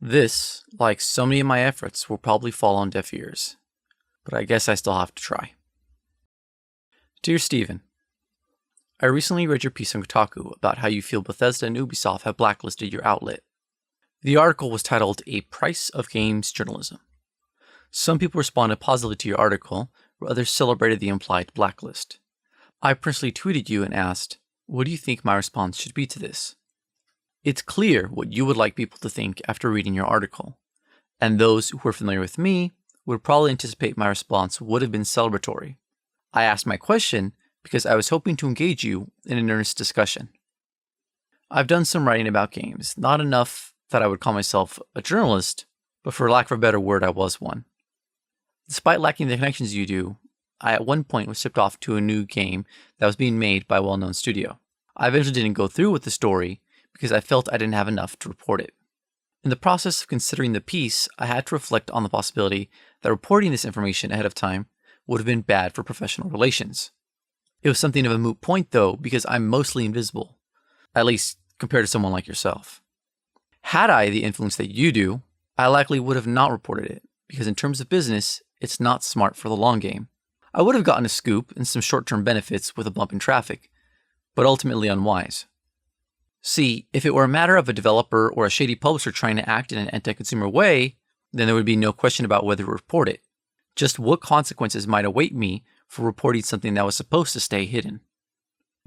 This, like so many of my efforts, will probably fall on deaf ears, but I guess I still have to try. Dear Steven, I recently read your piece on Kotaku about how you feel Bethesda and Ubisoft have blacklisted your outlet. The article was titled A Price of Games Journalism. Some people responded positively to your article, while others celebrated the implied blacklist. I personally tweeted you and asked, what do you think my response should be to this? It's clear what you would like people to think after reading your article, and those who are familiar with me would probably anticipate my response would have been celebratory. I asked my question because I was hoping to engage you in an earnest discussion. I've done some writing about games, not enough that I would call myself a journalist, but for lack of a better word, I was one. Despite lacking the connections you do, I at one point was shipped off to a new game that was being made by a well-known studio. I eventually didn't go through with the story because I felt I didn't have enough to report it. In the process of considering the piece, I had to reflect on the possibility that reporting this information ahead of time would have been bad for professional relations. It was something of a moot point though, because I'm mostly invisible, at least compared to someone like yourself. Had I the influence that you do, I likely would have not reported it, because in terms of business, it's not smart for the long game. I would have gotten a scoop and some short-term benefits with a bump in traffic, but ultimately unwise. See, if it were a matter of a developer or a shady publisher trying to act in an anti-consumer way, then there would be no question about whether to report it. Just what consequences might await me for reporting something that was supposed to stay hidden.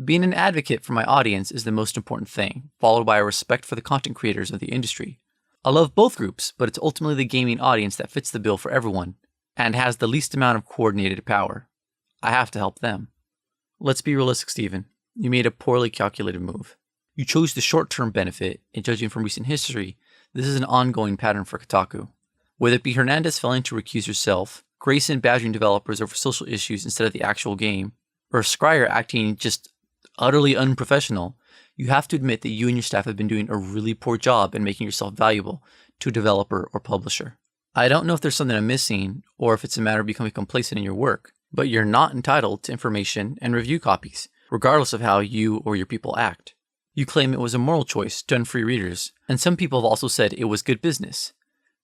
Being an advocate for my audience is the most important thing, followed by a respect for the content creators of the industry. I love both groups, but it's ultimately the gaming audience that fits the bill for everyone, and has the least amount of coordinated power. I have to help them. Let's be realistic, Steven. You made a poorly calculated move. You chose the short-term benefit, and judging from recent history, this is an ongoing pattern for Kotaku. Whether it be Hernandez failing to recuse herself, Grayson badgering developers over social issues instead of the actual game, or Scryer acting just utterly unprofessional, you have to admit that you and your staff have been doing a really poor job in making yourself valuable to a developer or publisher. I don't know if there's something I'm missing, or if it's a matter of becoming complacent in your work, but you're not entitled to information and review copies, regardless of how you or your people act. You claim it was a moral choice to unfree readers, and some people have also said it was good business.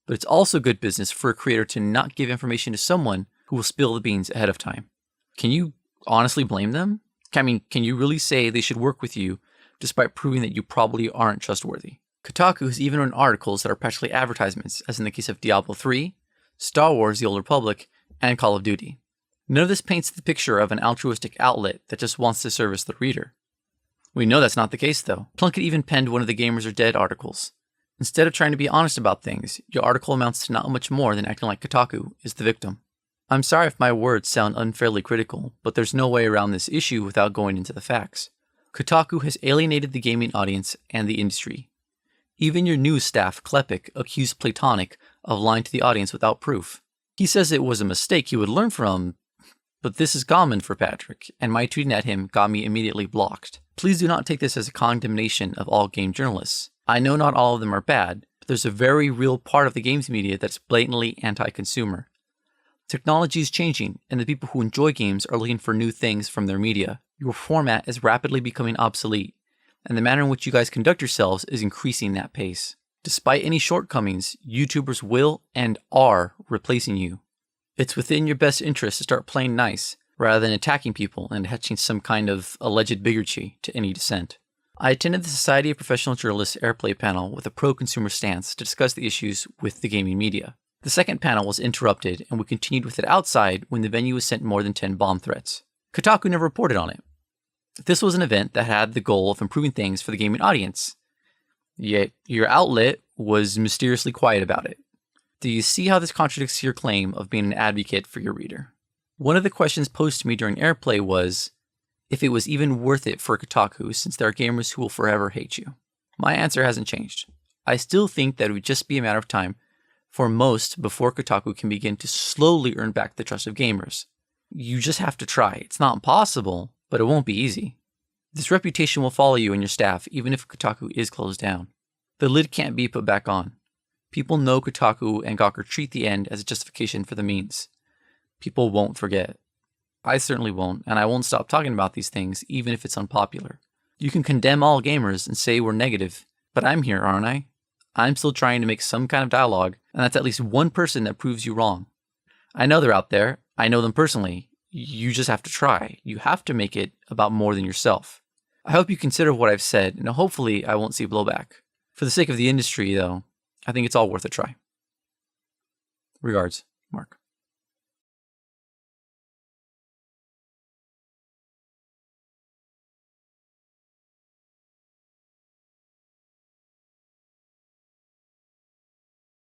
But it's also good business for a creator to not give information to someone who will spill the beans ahead of time. Can you honestly blame them? I mean, can you really say they should work with you despite proving that you probably aren't trustworthy? Kotaku has even run articles that are practically advertisements, as in the case of Diablo 3, Star Wars The Old Republic, and Call of Duty. None of this paints the picture of an altruistic outlet that just wants to service the reader. We know that's not the case though. Plunkett even penned one of the Gamers Are Dead articles. Instead of trying to be honest about things, your article amounts to not much more than acting like Kotaku is the victim. I'm sorry if my words sound unfairly critical, but there's no way around this issue without going into the facts. Kotaku has alienated the gaming audience and the industry. Even your news staff, Klepek, accused Platonic of lying to the audience without proof. He says it was a mistake he would learn from, but this is common for Patrick, and my tweeting at him got me immediately blocked. Please do not take this as a condemnation of all game journalists. I know not all of them are bad, but there's a very real part of the games media that's blatantly anti-consumer. Technology is changing, and the people who enjoy games are looking for new things from their media. Your format is rapidly becoming obsolete, and the manner in which you guys conduct yourselves is increasing that pace. Despite any shortcomings, YouTubers will and are replacing you. It's within your best interest to start playing nice, rather than attacking people and attaching some kind of alleged bigotry to any dissent. I attended the Society of Professional Journalists Airplay panel with a pro-consumer stance to discuss the issues with the gaming media. The second panel was interrupted, and we continued with it outside when the venue was sent more than 10 bomb threats. Kotaku never reported on it. This was an event that had the goal of improving things for the gaming audience, yet your outlet was mysteriously quiet about it. Do you see how this contradicts your claim of being an advocate for your reader? One of the questions posed to me during Airplay was if it was even worth it for Kotaku since there are gamers who will forever hate you. My answer hasn't changed. I still think that it would just be a matter of time for most before Kotaku can begin to slowly earn back the trust of gamers. You just have to try. It's not impossible, but it won't be easy. This reputation will follow you and your staff even if Kotaku is closed down. The lid can't be put back on. People know Kotaku and Gawker treat the end as a justification for the means. People won't forget. I certainly won't, and I won't stop talking about these things even if it's unpopular. You can condemn all gamers and say we're negative, but I'm here, aren't I? I'm still trying to make some kind of dialogue, and that's at least one person that proves you wrong. I know they're out there. I know them personally. You just have to try. You have to make it about more than yourself. I hope you consider what I've said, and hopefully I won't see blowback. For the sake of the industry, though, I think it's all worth a try. Regards.